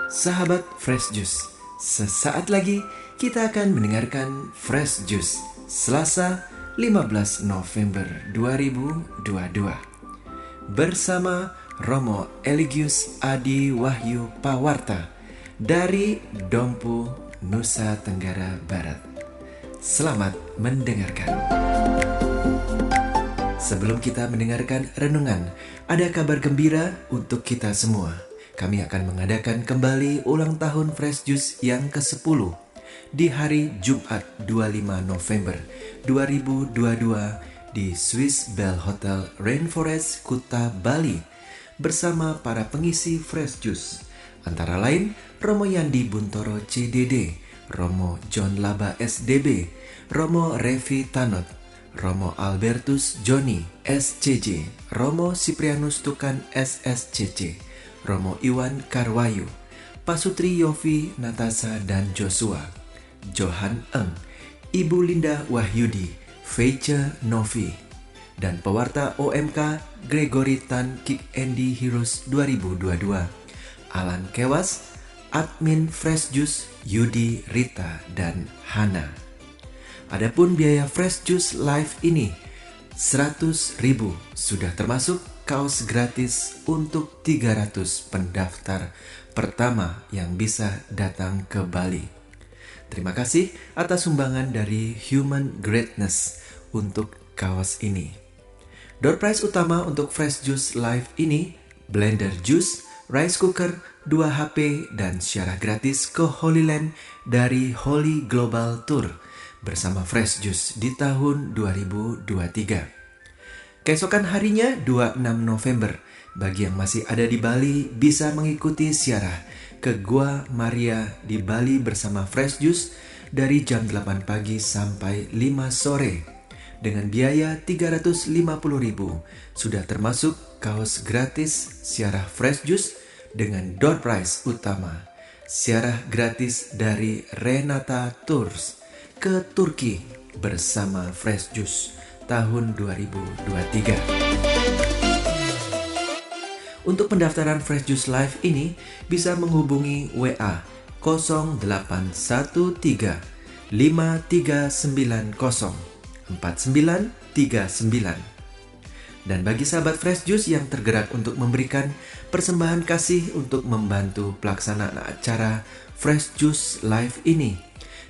Sahabat Fresh Juice, sesaat lagi kita akan mendengarkan Fresh Juice Selasa 15 November 2022 bersama Romo Eligius Adi Wahyu Pawarta dari Dompu, Nusa Tenggara Barat. Selamat mendengarkan. Sebelum kita mendengarkan renungan, ada kabar gembira untuk kita semua. Kami akan mengadakan kembali ulang tahun Fresh Juice yang ke-10 di hari Jumat 25 November 2022 di Swiss Bell Hotel Rainforest, Kuta, Bali bersama para pengisi Fresh Juice. Antara lain Romo Yandi Buntoro CDD, Romo John Laba SDB, Romo Revi Tanot, Romo Albertus Joni SCJ, Romo Siprianus Tukan SSCC, Romo Iwan Karwayu, Pasutri Yofi Natasa dan Joshua, Johan Eng, Ibu Linda Wahyudi, Feice Novi, dan pewarta OMK Gregory Tan Kick Andy Heroes 2022, Alan Kewas, admin Fresh Juice Yudi, Rita, dan Hana. Adapun biaya Fresh Juice Live ini 100.000, sudah termasuk kaos gratis untuk 300 pendaftar pertama yang bisa datang ke Bali. Terima kasih atas sumbangan dari Human Greatness untuk kaos ini. Door prize utama untuk Fresh Juice Live ini blender juice, rice cooker, 2 HP, dan syarah gratis ke Holy Land dari Holy Global Tour bersama Fresh Juice di tahun 2023. Keesokan harinya 26 November, bagi yang masih ada di Bali bisa mengikuti ziarah ke Gua Maria di Bali bersama Fresh Juice dari jam 8 pagi sampai 5 sore dengan biaya 350.000. Sudah termasuk kaos gratis ziarah Fresh Juice dengan door prize utama ziarah gratis dari Renata Tours ke Turki bersama Fresh Juice tahun 2023. Untuk pendaftaran Fresh Juice Live ini bisa menghubungi WA 0813 5390 4939. Dan bagi sahabat Fresh Juice yang tergerak untuk memberikan persembahan kasih untuk membantu pelaksanaan acara Fresh Juice Live ini,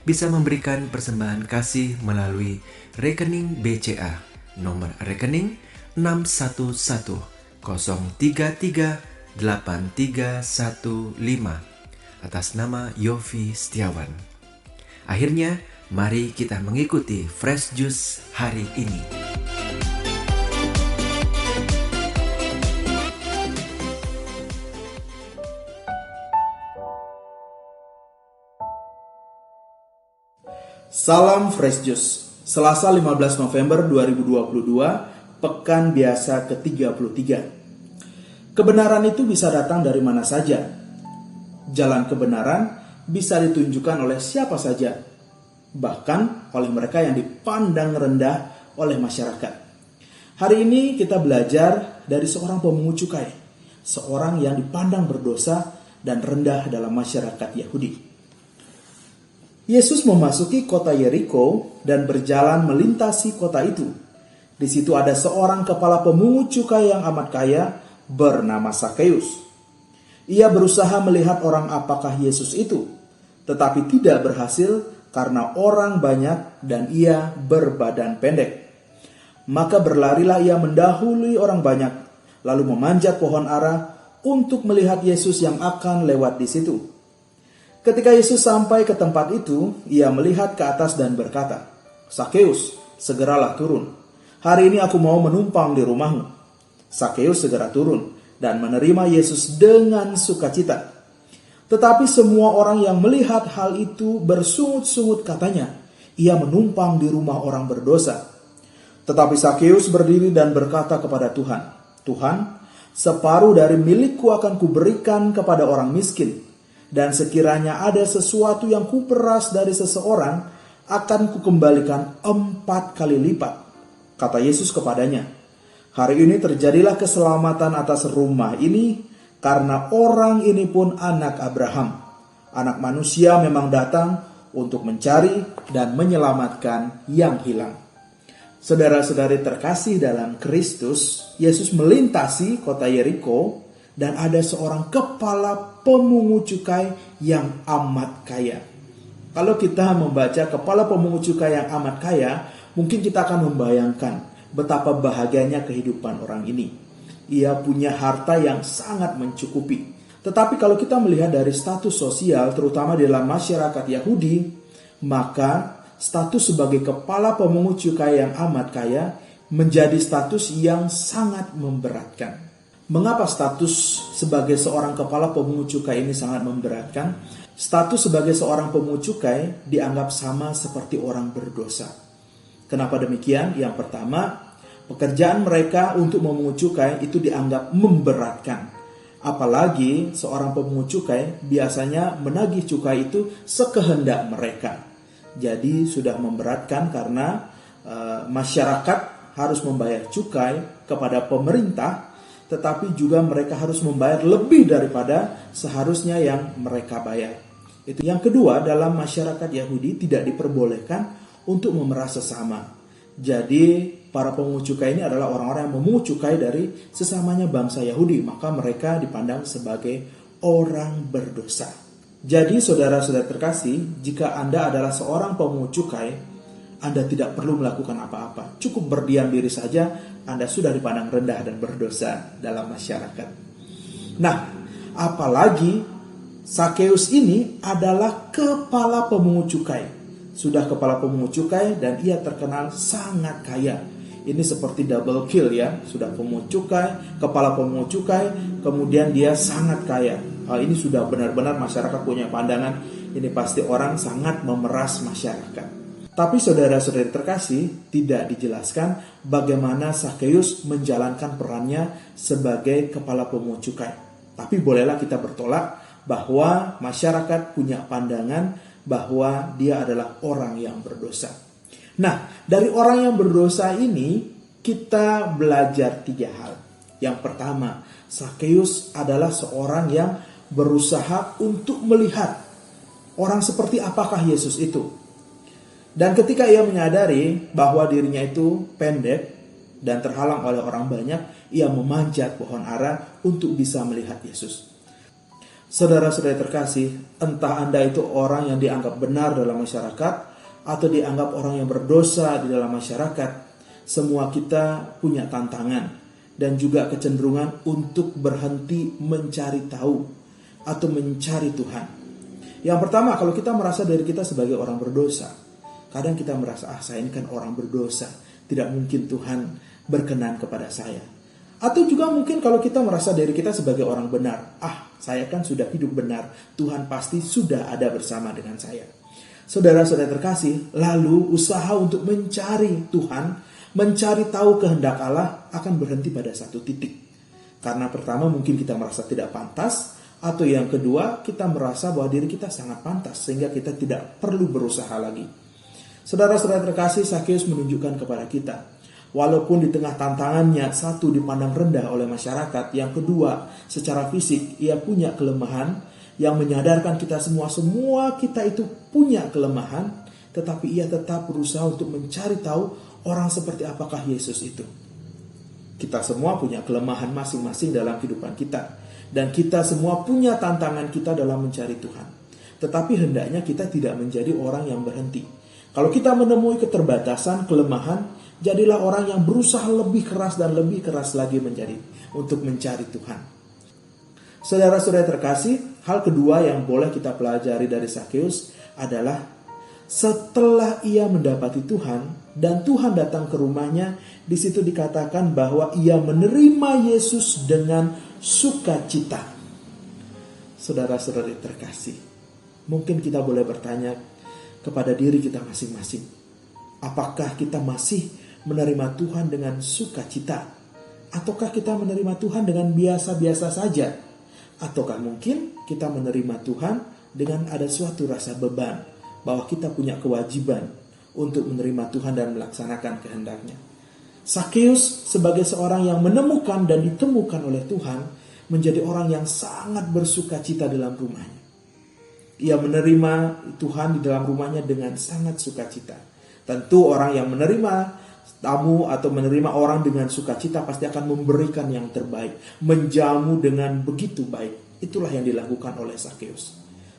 bisa memberikan persembahan kasih melalui rekening BCA nomor rekening 611033815 atas nama Yofi Setiawan. Akhirnya, mari kita mengikuti Fresh Juice hari ini. Salam Fresh Juice. Selasa 15 November 2022, pekan biasa ke-33. Kebenaran itu bisa datang dari mana saja. Jalan kebenaran bisa ditunjukkan oleh siapa saja, bahkan oleh mereka yang dipandang rendah oleh masyarakat. Hari ini kita belajar dari seorang pemungut cukai, seorang yang dipandang berdosa dan rendah dalam masyarakat Yahudi. Yesus memasuki kota Yeriko dan berjalan melintasi kota itu. Di situ ada seorang kepala pemungut cukai yang amat kaya bernama Sakeus. Ia berusaha melihat orang apakah Yesus itu, tetapi tidak berhasil karena orang banyak dan ia berbadan pendek. Maka berlarilah ia mendahului orang banyak, lalu memanjat pohon ara untuk melihat Yesus yang akan lewat di situ. Ketika Yesus sampai ke tempat itu, ia melihat ke atas dan berkata, "Sakeus, segeralah turun. Hari ini aku mau menumpang di rumahmu." Sakeus segera turun dan menerima Yesus dengan sukacita. Tetapi semua orang yang melihat hal itu bersungut-sungut katanya, "Ia menumpang di rumah orang berdosa." Tetapi Sakeus berdiri dan berkata kepada Tuhan, "Tuhan, separuh dari milikku akan kuberikan kepada orang miskin. Dan sekiranya ada sesuatu yang kuperas dari seseorang, akan kukembalikan 4 kali lipat." Kata Yesus kepadanya, "Hari ini terjadilah keselamatan atas rumah ini, karena orang ini pun anak Abraham. Anak manusia memang datang untuk mencari dan menyelamatkan yang hilang. Saudara-saudari terkasih dalam Kristus, Yesus melintasi kota Yeriko dan ada seorang kepala pemungut cukai yang amat kaya. Kalau kita membaca kepala pemungut cukai yang amat kaya, mungkin kita akan membayangkan betapa bahagianya kehidupan orang ini. Ia punya harta yang sangat mencukupi. Tetapi kalau kita melihat dari status sosial, terutama dalam masyarakat Yahudi, maka status sebagai kepala pemungut cukai yang amat kaya menjadi status yang sangat memberatkan. Mengapa status sebagai seorang kepala pemungut cukai ini sangat memberatkan? Status sebagai seorang pemungut cukai dianggap sama seperti orang berdosa. Kenapa demikian? Yang pertama, pekerjaan mereka untuk memungut cukai itu dianggap memberatkan. Apalagi seorang pemungut cukai biasanya menagih cukai itu sekehendak mereka. Jadi sudah memberatkan karena masyarakat harus membayar cukai kepada pemerintah, tetapi juga mereka harus membayar lebih daripada seharusnya yang mereka bayar. Itu yang kedua, dalam masyarakat Yahudi tidak diperbolehkan untuk memeras sesama. Jadi para pemungut cukai ini adalah orang-orang yang memungut cukai dari sesamanya bangsa Yahudi, maka mereka dipandang sebagai orang berdosa. Jadi saudara-saudara terkasih, jika Anda adalah seorang pemungut cukai, Anda tidak perlu melakukan apa-apa. Cukup berdiam diri saja, Anda sudah dipandang rendah dan berdosa dalam masyarakat. Nah, apalagi Sakeus ini adalah kepala pemungut cukai. Sudah kepala pemungut cukai dan ia terkenal sangat kaya. Ini seperti double kill ya. Sudah pemungut cukai, kepala pemungut cukai, kemudian dia sangat kaya. Ini sudah benar-benar masyarakat punya pandangan, ini pasti orang sangat memeras masyarakat. Tapi saudara-saudari terkasih, tidak dijelaskan bagaimana Sakeus menjalankan perannya sebagai kepala pemungut cukai. Tapi bolehlah kita bertolak bahwa masyarakat punya pandangan bahwa dia adalah orang yang berdosa. Nah, dari orang yang berdosa ini kita belajar 3 hal. Yang pertama, Sakeus adalah seorang yang berusaha untuk melihat orang seperti apakah Yesus itu. Dan ketika ia menyadari bahwa dirinya itu pendek dan terhalang oleh orang banyak, ia memanjat pohon ara untuk bisa melihat Yesus. Saudara-saudara terkasih, entah Anda itu orang yang dianggap benar dalam masyarakat atau dianggap orang yang berdosa di dalam masyarakat, semua kita punya tantangan dan juga kecenderungan untuk berhenti mencari tahu atau mencari Tuhan. Yang pertama, kalau kita merasa diri kita sebagai orang berdosa, kadang kita merasa, saya ini kan orang berdosa, tidak mungkin Tuhan berkenan kepada saya. Atau juga mungkin kalau kita merasa diri kita sebagai orang benar, saya kan sudah hidup benar, Tuhan pasti sudah ada bersama dengan saya. Saudara-saudara terkasih, lalu usaha untuk mencari Tuhan, mencari tahu kehendak Allah akan berhenti pada satu titik. Karena pertama mungkin kita merasa tidak pantas, atau yang kedua kita merasa bahwa diri kita sangat pantas sehingga kita tidak perlu berusaha lagi. Saudara-saudara terkasih, Sakeus menunjukkan kepada kita, walaupun di tengah tantangannya, satu dipandang rendah oleh masyarakat, yang kedua secara fisik ia punya kelemahan yang menyadarkan kita semua kita itu punya kelemahan, tetapi ia tetap berusaha untuk mencari tahu orang seperti apakah Yesus itu. Kita semua punya kelemahan masing-masing dalam kehidupan kita, dan kita semua punya tantangan kita dalam mencari Tuhan. Tetapi hendaknya kita tidak menjadi orang yang berhenti. Kalau kita menemui keterbatasan, kelemahan, jadilah orang yang berusaha lebih keras dan lebih keras lagi untuk mencari Tuhan. Saudara-saudara terkasih, hal kedua yang boleh kita pelajari dari Sakeus adalah setelah ia mendapati Tuhan dan Tuhan datang ke rumahnya, di situ dikatakan bahwa ia menerima Yesus dengan sukacita. Saudara-saudari terkasih, mungkin kita boleh bertanya kepada diri kita masing-masing, apakah kita masih menerima Tuhan dengan sukacita? Ataukah kita menerima Tuhan dengan biasa-biasa saja? Ataukah mungkin kita menerima Tuhan dengan ada suatu rasa beban bahwa kita punya kewajiban untuk menerima Tuhan dan melaksanakan kehendak-Nya? Sakeus sebagai seorang yang menemukan dan ditemukan oleh Tuhan, menjadi orang yang sangat bersuka cita dalam rumahnya. Ia menerima Tuhan di dalam rumahnya dengan sangat sukacita. Tentu orang yang menerima tamu atau menerima orang dengan sukacita pasti akan memberikan yang terbaik, menjamu dengan begitu baik. Itulah yang dilakukan oleh Sakeus.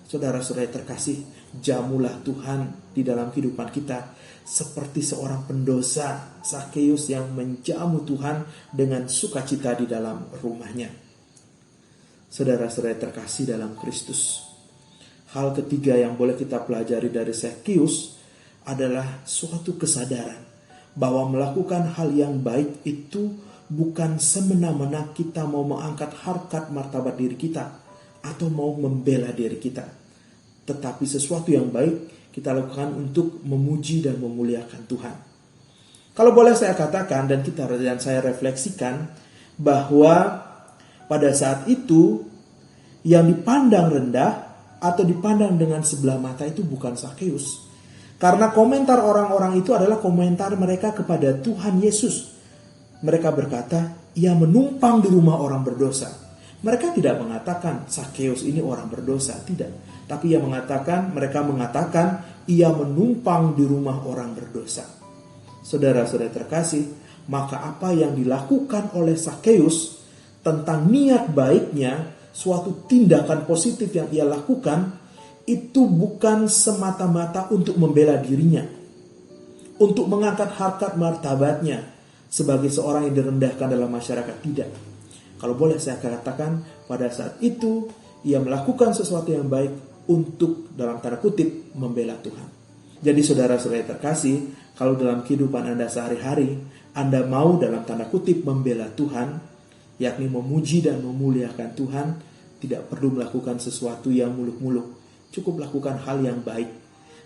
Saudara-saudara terkasih, jamulah Tuhan di dalam kehidupan kita seperti seorang pendosa, Sakeus yang menjamu Tuhan dengan sukacita di dalam rumahnya. Saudara-saudara terkasih dalam Kristus, hal ketiga yang boleh kita pelajari dari Sakeus adalah suatu kesadaran bahwa melakukan hal yang baik itu bukan semena-mena kita mau mengangkat harkat martabat diri kita atau mau membela diri kita. Tetapi sesuatu yang baik kita lakukan untuk memuji dan memuliakan Tuhan. Kalau boleh saya katakan dan saya refleksikan bahwa pada saat itu yang dipandang rendah atau dipandang dengan sebelah mata itu bukan Sakeus. Karena komentar orang-orang itu adalah komentar mereka kepada Tuhan Yesus. Mereka berkata, ia menumpang di rumah orang berdosa. Mereka tidak mengatakan Sakeus ini orang berdosa, tidak. Tapi mereka mengatakan ia menumpang di rumah orang berdosa. Saudara-saudara terkasih, maka apa yang dilakukan oleh Sakeus tentang niat baiknya, suatu tindakan positif yang ia lakukan, itu bukan semata-mata untuk membela dirinya, untuk mengangkat harkat martabatnya sebagai seorang yang direndahkan dalam masyarakat, tidak. Kalau boleh saya katakan, pada saat itu ia melakukan sesuatu yang baik untuk, dalam tanda kutip, membela Tuhan. Jadi saudara-saudara terkasih, kalau dalam kehidupan Anda sehari-hari, Anda mau dalam tanda kutip membela Tuhan, yakni memuji dan memuliakan Tuhan, tidak perlu melakukan sesuatu yang muluk-muluk. Cukup lakukan hal yang baik.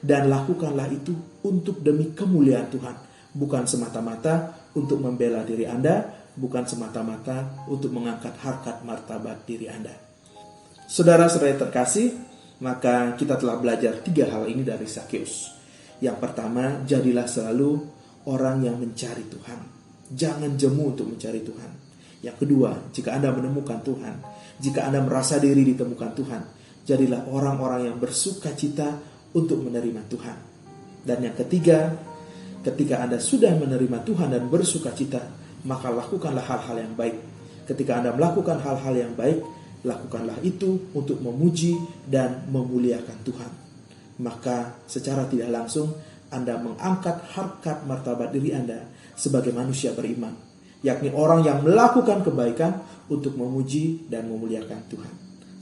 Dan lakukanlah itu untuk demi kemuliaan Tuhan. Bukan semata-mata untuk membela diri Anda, bukan semata-mata untuk mengangkat harkat martabat diri Anda. Saudara-saudara terkasih, maka kita telah belajar 3 hal ini dari Sakeus. Yang pertama, jadilah selalu orang yang mencari Tuhan. Jangan jemu untuk mencari Tuhan. Yang kedua, jika Anda menemukan Tuhan, jika Anda merasa diri ditemukan Tuhan, jadilah orang-orang yang bersuka cita untuk menerima Tuhan. Dan yang ketiga, ketika Anda sudah menerima Tuhan dan bersuka cita, maka lakukanlah hal-hal yang baik. Ketika Anda melakukan hal-hal yang baik, lakukanlah itu untuk memuji dan memuliakan Tuhan. Maka secara tidak langsung Anda mengangkat harkat martabat diri Anda sebagai manusia beriman, yakni orang yang melakukan kebaikan untuk memuji dan memuliakan Tuhan.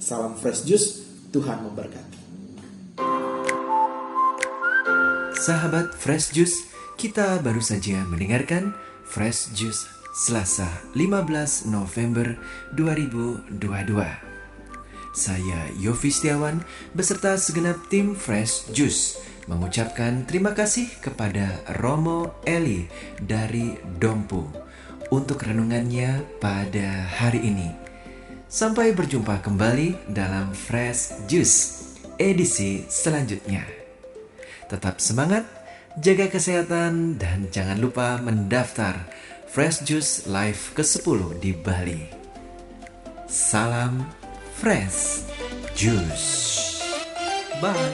Salam Fresh Juice, Tuhan memberkati. Sahabat Fresh Juice, kita baru saja mendengarkan Fresh Juice Selasa 15 November 2022. Saya Yofi Setiawan beserta segenap tim Fresh Juice mengucapkan terima kasih kepada Romo Eli dari Dompu untuk renungannya pada hari ini. Sampai berjumpa kembali dalam Fresh Juice edisi selanjutnya. Tetap semangat, jaga kesehatan, dan jangan lupa mendaftar Fresh Juice Live ke-10 di Bali. Salam Fresh Juice. Bye.